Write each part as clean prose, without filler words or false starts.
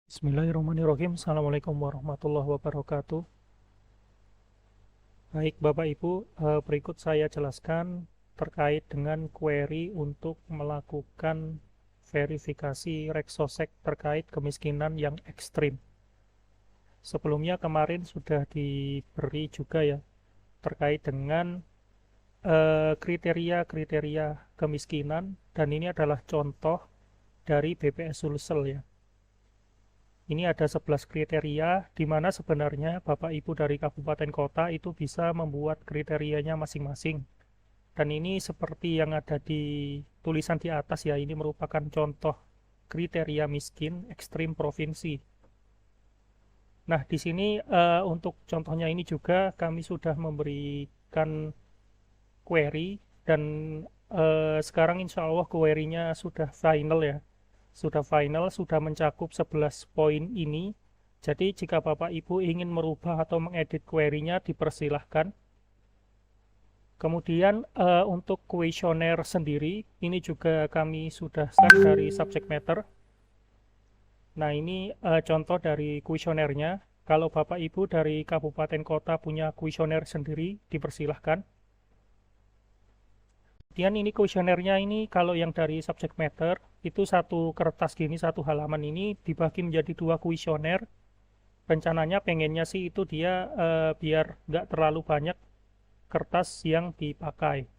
Bismillahirrahmanirrahim. Assalamualaikum warahmatullahi wabarakatuh. Baik, Bapak Ibu, berikut saya jelaskan terkait dengan query untuk melakukan verifikasi Reksosek terkait kemiskinan yang ekstrim. Sebelumnya kemarin sudah diberi juga ya terkait dengan kriteria-kriteria kemiskinan, dan ini adalah contoh dari BPS Sulsel ya. Ini ada 11 kriteria di mana sebenarnya Bapak Ibu dari kabupaten kota itu bisa membuat kriterianya masing-masing. Dan ini seperti yang ada di tulisan di atas ya, ini merupakan contoh kriteria miskin ekstrim provinsi. Nah, di sini untuk contohnya ini juga kami sudah memberikan query, dan sekarang insya Allah query-nya sudah final ya. Sudah mencakup 11 poin ini. Jadi jika Bapak Ibu ingin merubah atau mengedit query-nya dipersilahkan. Kemudian untuk kuesioner sendiri, ini juga kami sudah start dari subject matter. Nah, ini contoh dari kuesionernya. Kalau Bapak Ibu dari kabupaten kota punya kuesioner sendiri, dipersilahkan. Kemudian ini kuesionernya ini kalau yang dari subject matter, itu satu kertas gini, satu halaman ini dibagi menjadi dua kuesioner. Rencananya pengennya sih itu dia biar nggak terlalu banyak kertas yang dipakai.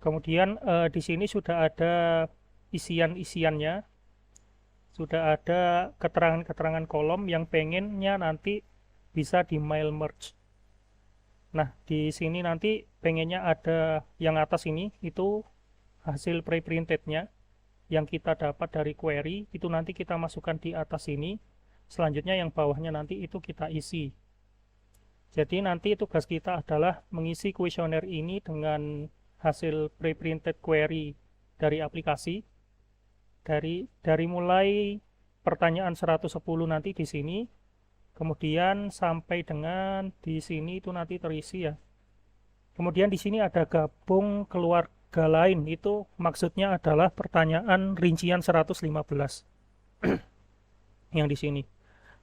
Kemudian di sini sudah ada isian-isiannya, sudah ada keterangan-keterangan kolom yang pengennya nanti bisa di mail merge. Nah, di sini nanti pengennya ada yang atas ini, itu hasil pre-printednya yang kita dapat dari query, itu nanti kita masukkan di atas ini. Selanjutnya yang bawahnya nanti itu kita isi. Jadi nanti tugas kita adalah mengisi kuesioner ini dengan hasil pre-printed query dari aplikasi. Dari mulai pertanyaan 110 nanti di sini, kemudian sampai dengan di sini itu nanti terisi ya. Kemudian di sini ada gabung keluarga lain, itu maksudnya adalah pertanyaan rincian 115 yang di sini.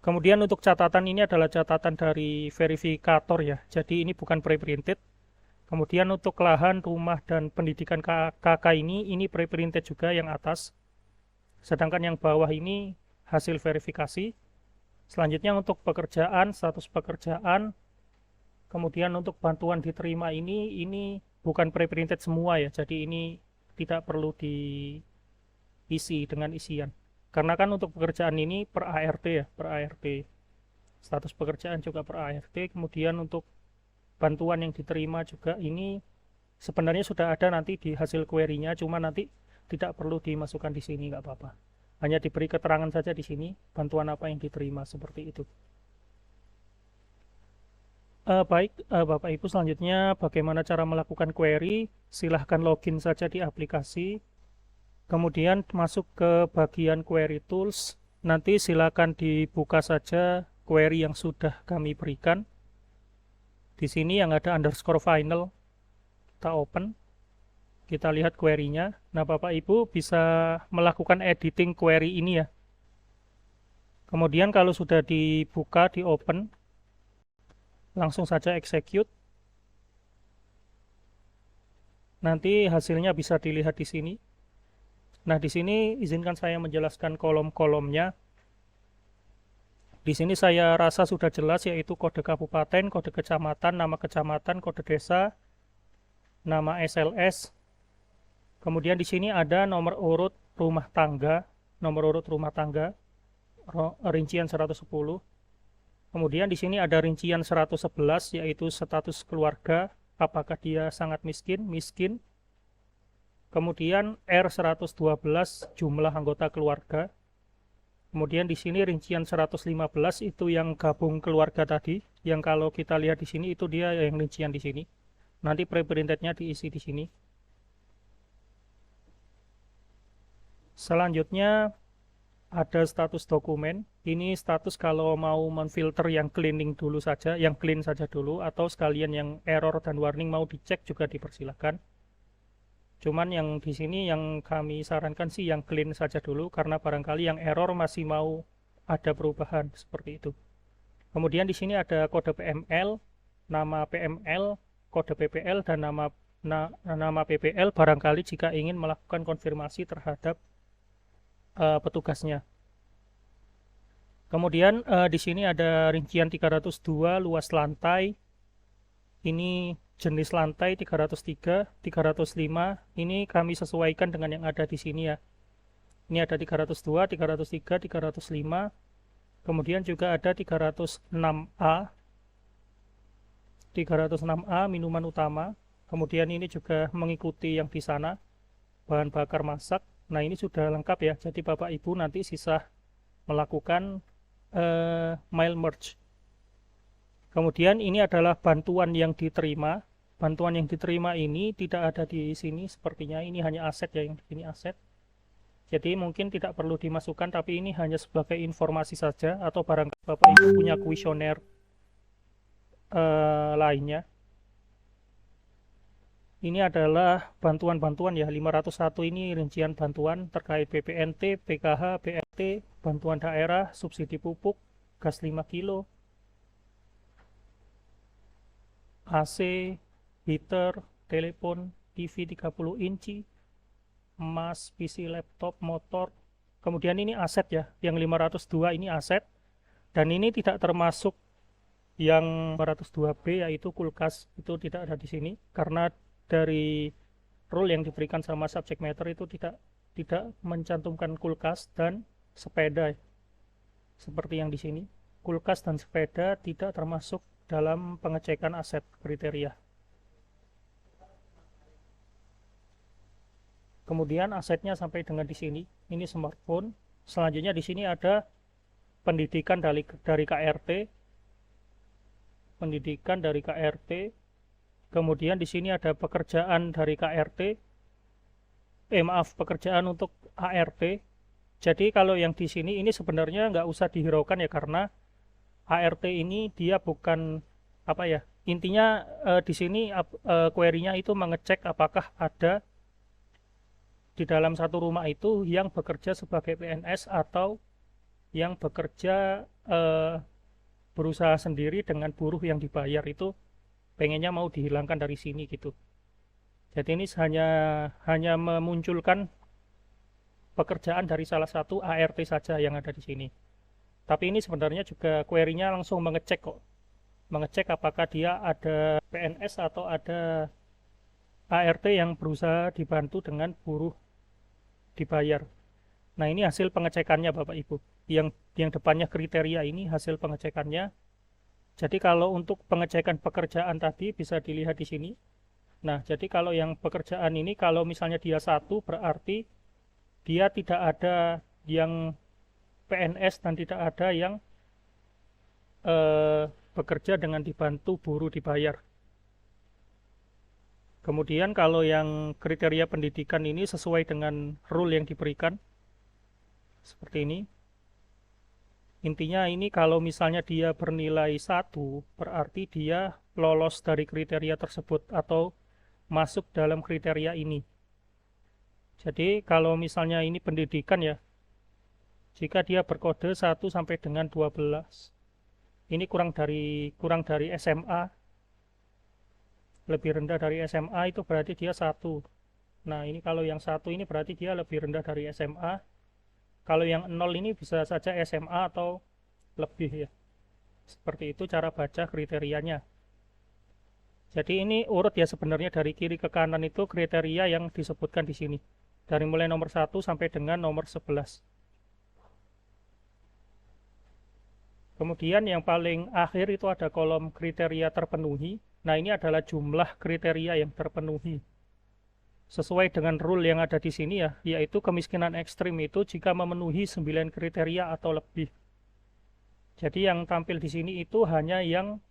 Kemudian untuk catatan ini adalah catatan dari verifikator ya. Jadi ini bukan pre-printed. Kemudian untuk lahan, rumah, dan pendidikan KK ini pre-printed juga yang atas. Sedangkan yang bawah ini hasil verifikasi. Selanjutnya untuk pekerjaan, status pekerjaan. Kemudian untuk bantuan diterima ini bukan pre-printed semua ya. Jadi ini tidak perlu diisi dengan isian. Karena kan untuk pekerjaan ini per ART ya, per ART. Status pekerjaan juga per ART. Kemudian untuk bantuan yang diterima juga ini sebenarnya sudah ada nanti di hasil query-nya, cuma nanti tidak perlu dimasukkan di sini, nggak apa-apa. Hanya diberi keterangan saja di sini, bantuan apa yang diterima, seperti itu. Baik, Bapak Ibu, selanjutnya bagaimana cara melakukan query? Silahkan login saja di aplikasi. Kemudian masuk ke bagian query tools. Nanti silakan dibuka saja query yang sudah kami berikan. Di sini yang ada underscore final, kita open. Kita lihat query-nya. Nah, Bapak Ibu bisa melakukan editing query ini ya. Kemudian kalau sudah dibuka, di open, langsung saja execute. Nanti hasilnya bisa dilihat di sini. Nah, di sini izinkan saya menjelaskan kolom-kolomnya. Di sini saya rasa sudah jelas, yaitu kode kabupaten, kode kecamatan, kode desa, nama SLS. Kemudian di sini ada nomor urut rumah tangga, rincian 110. Kemudian di sini ada rincian 111, yaitu status keluarga, apakah dia sangat miskin, miskin. Kemudian R112 jumlah anggota keluarga. Kemudian di sini rincian 115 itu yang gabung keluarga tadi, yang kalau kita lihat di sini itu dia yang rincian di sini. Nanti pre-printednya diisi di sini. Selanjutnya ada status dokumen. Ini status kalau mau menfilter yang cleaning dulu saja, yang clean saja dulu, atau sekalian yang error dan warning mau dicek juga dipersilakan. Cuman yang di sini yang kami sarankan sih yang clean saja dulu, karena barangkali yang error masih mau ada perubahan seperti itu. Kemudian di sini ada kode PML, nama PML, kode PPL, dan nama PPL barangkali jika ingin melakukan konfirmasi terhadap petugasnya. Kemudian di sini ada rincian 302 luas lantai. Ini jenis lantai 303, 305. Ini kami sesuaikan dengan yang ada di sini ya. Ini ada 302, 303, 305. Kemudian juga ada 306A. 306A minuman utama. Kemudian ini juga mengikuti yang di sana, bahan bakar masak. Nah, ini sudah lengkap ya. Jadi Bapak Ibu nanti sisa melakukan mail merge. Kemudian ini adalah bantuan yang diterima. Bantuan yang diterima ini tidak ada di sini sepertinya. Ini hanya aset ya, yang di sini aset. Jadi mungkin tidak perlu dimasukkan, tapi ini hanya sebagai informasi saja, atau barangkali Bapak Ibu punya kuesioner lainnya. Ini adalah bantuan-bantuan ya, 501 ini rincian bantuan terkait BPNT, PKH, BLT, bantuan daerah, subsidi pupuk, gas 5 kilo, AC, heater, telepon, TV 30 inci, emas, PC, laptop, motor. Kemudian ini aset ya, yang 502 ini aset, dan ini tidak termasuk yang 502B yaitu kulkas, itu tidak ada di sini karena dari rule yang diberikan sama subject matter itu tidak mencantumkan kulkas dan sepeda seperti yang di sini. Kulkas dan sepeda tidak termasuk dalam pengecekan aset kriteria. Kemudian asetnya sampai dengan di sini. Ini smartphone. Selanjutnya di sini ada pendidikan dari KRT. Pendidikan dari KRT. Kemudian di sini ada pekerjaan dari KRT. Pekerjaan untuk ART. Jadi kalau yang di sini ini sebenarnya nggak usah dihiraukan ya, karena ART ini dia bukan apa ya. Intinya di sini query-nya itu mengecek apakah ada di dalam satu rumah itu yang bekerja sebagai PNS atau yang bekerja berusaha sendiri dengan buruh yang dibayar, itu pengennya mau dihilangkan dari sini gitu. Jadi ini hanya memunculkan pekerjaan dari salah satu ART saja yang ada di sini. Tapi ini sebenarnya juga query-nya langsung mengecek kok. Mengecek apakah dia ada PNS atau ada ART yang berusaha dibantu dengan buruh dibayar. Nah, ini hasil pengecekannya Bapak Ibu. Yang depannya kriteria ini hasil pengecekannya. Jadi kalau untuk pengecekan pekerjaan tadi bisa dilihat di sini. Nah, jadi kalau yang pekerjaan ini kalau misalnya dia satu, berarti dia tidak ada yang PNS dan tidak ada yang bekerja dengan dibantu buruh dibayar. Kemudian kalau yang kriteria pendidikan ini sesuai dengan rule yang diberikan seperti ini. Intinya ini kalau misalnya dia bernilai 1, berarti dia lolos dari kriteria tersebut atau masuk dalam kriteria ini. Jadi kalau misalnya ini pendidikan ya, jika dia berkode 1 sampai dengan 12, ini kurang dari SMA, lebih rendah dari SMA itu berarti dia 1. Nah, ini kalau yang 1 ini berarti dia lebih rendah dari SMA. Kalau yang 0 ini bisa saja SMA atau lebih ya. Seperti itu cara baca kriterianya. Jadi ini urut ya sebenarnya dari kiri ke kanan itu kriteria yang disebutkan di sini. Dari mulai nomor 1 sampai dengan nomor 11. Kemudian yang paling akhir itu ada kolom kriteria terpenuhi. Nah, ini adalah jumlah kriteria yang terpenuhi. Sesuai dengan rule yang ada di sini ya, yaitu kemiskinan ekstrim itu jika memenuhi 9 kriteria atau lebih. Jadi yang tampil di sini itu hanya yang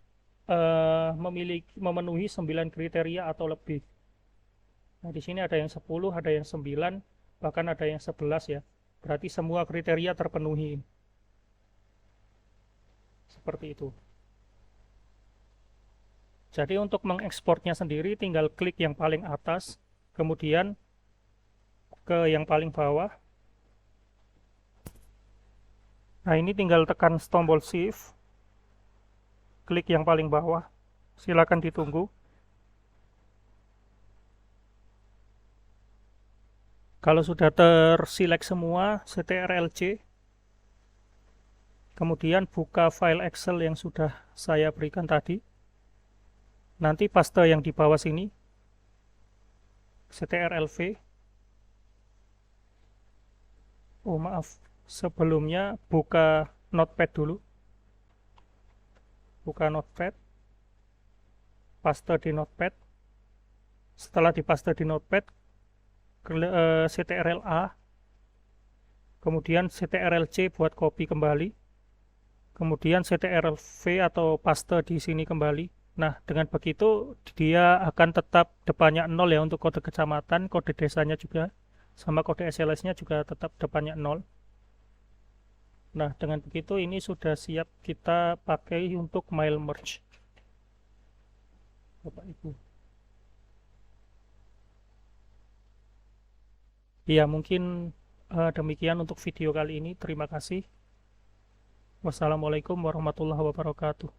memenuhi 9 kriteria atau lebih. Nah, di sini ada yang 10, ada yang 9, bahkan ada yang 11 ya. Berarti semua kriteria terpenuhi. Seperti itu. Jadi untuk mengekspornya sendiri tinggal klik yang paling atas, kemudian ke yang paling bawah. Nah, ini tinggal tekan tombol shift, klik yang paling bawah, silakan ditunggu. Kalau sudah terselect semua, CTRL-C, kemudian buka file Excel yang sudah saya berikan tadi. Nanti paste yang di bawah sini, CTRL-V. Oh maaf, sebelumnya buka Notepad dulu. Buka Notepad, paste di Notepad. Setelah dipaste di Notepad, CTRL-A, kemudian CTRL-C buat copy kembali, kemudian CTRL-V atau paste di sini kembali. Nah, dengan begitu dia akan tetap depannya 0 ya untuk kode kecamatan, kode desanya juga, sama kode SLS-nya juga tetap depannya 0. Nah, dengan begitu ini sudah siap kita pakai untuk mail merge. Bapak Ibu. Ya, mungkin demikian untuk video kali ini. Terima kasih. Wassalamualaikum warahmatullahi wabarakatuh.